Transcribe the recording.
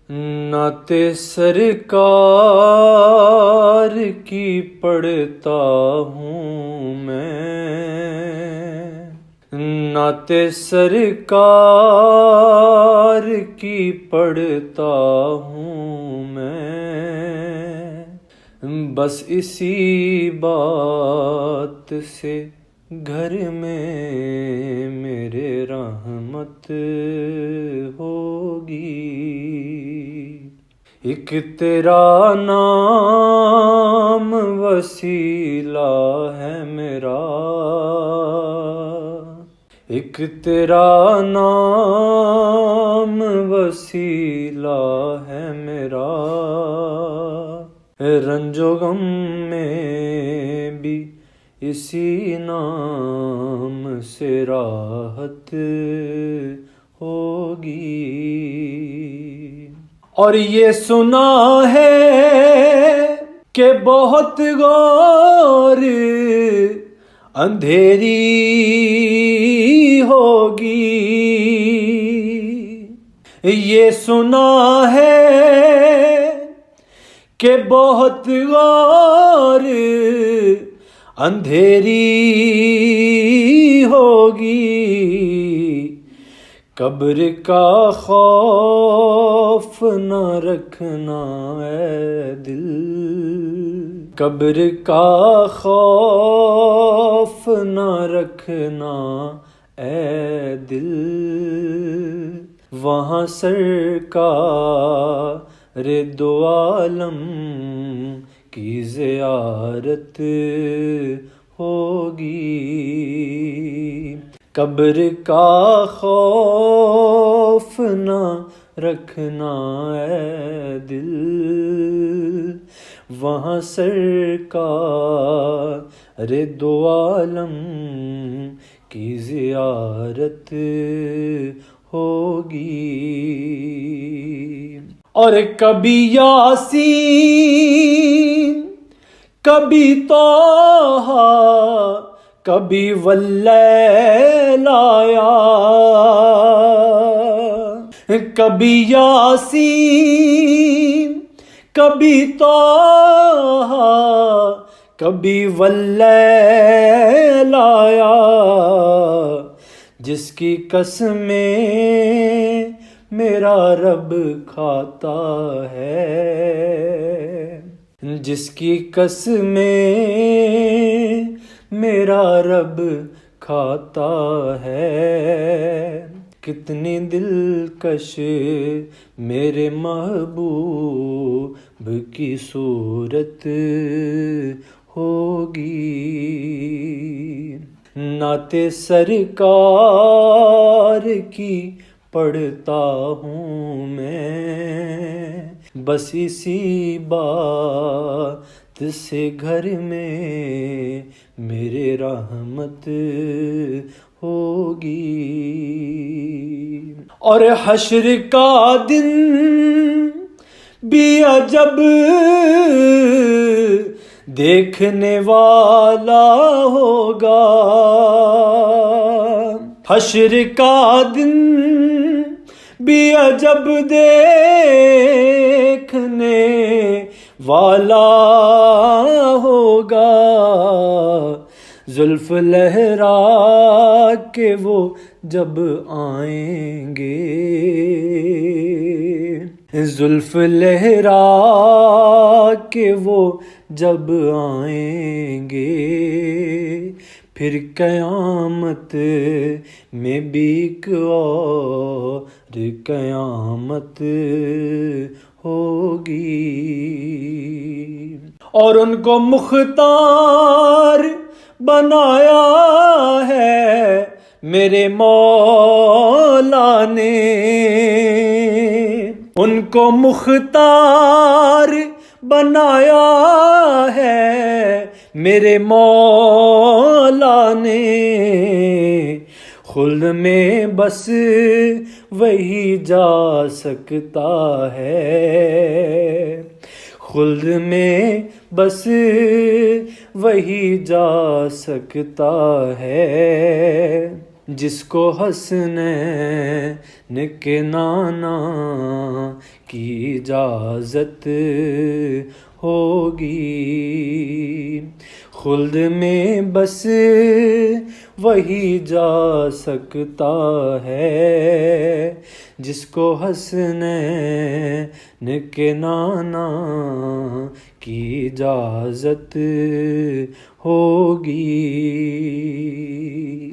نعت سرکار کی پڑھتا ہوں میں، نعت سرکار کی پڑھتا ہوں میں، بس اسی بات سے گھر میں میرے رحمت ہوگی۔ ایک تیرا نام وسیلہ ہے میرا، ایک تیرا نام وسیلہ ہے میرا، رنج و غم میں بھی اسی نام سے راحت ہوگی۔ اور یہ سنا ہے کہ بہت غور اندھیری ہوگی، یہ سنا ہے کہ بہت غور اندھیری ہوگی، قبر کا خوف نہ رکھنا اے دل، قبر کا خوف نہ رکھنا اے دل، وہاں سرکار دو عالم کی زیارت ہوگی۔ قبر کا خوف نہ رکھنا اے دل، وہاں سرکار دو عالم کی زیارت ہوگی۔ اور کبھی یاسین، کبھی طٰہٰ، کبھی واللیل آیا، کبھی یاسین، کبھی طٰہٰ، کبھی واللیل آیا، جس کی قسمیں میرا رب کھاتا ہے، جس کی قسمیں میرا رب کھاتا ہے، کتنی دلکش میرے محبوب کی صورت ہوگی۔ نعت سرکار کی پڑھتا ہوں میں، بس اسی بات سے گھر میں میرے رحمت ہوگی۔ اور حشر کا دن بھی عجب دیکھنے والا ہوگا، حشر کا دن بھی عجب دیکھنے والا ہوگا، زلف لہرا کے وہ جب آئیں گے، زلف لہرا کے وہ جب آئیں گے، پھر قیامت میں بھی ایک اور قیامت ہوگی۔ اور ان کو مختار بنایا ہے میرے مولا نے، ان کو مختار بنایا ہے میرے مولا نے، خلد میں بس وہی جا سکتا ہے، خلد میں بس وہی جا سکتا ہے، جس کو حسنین کے نانا کی اجازت ہوگی، خلد میں بس وہی جا سکتا ہے جس کو حسنین کے نانا کی اجازت ہوگی۔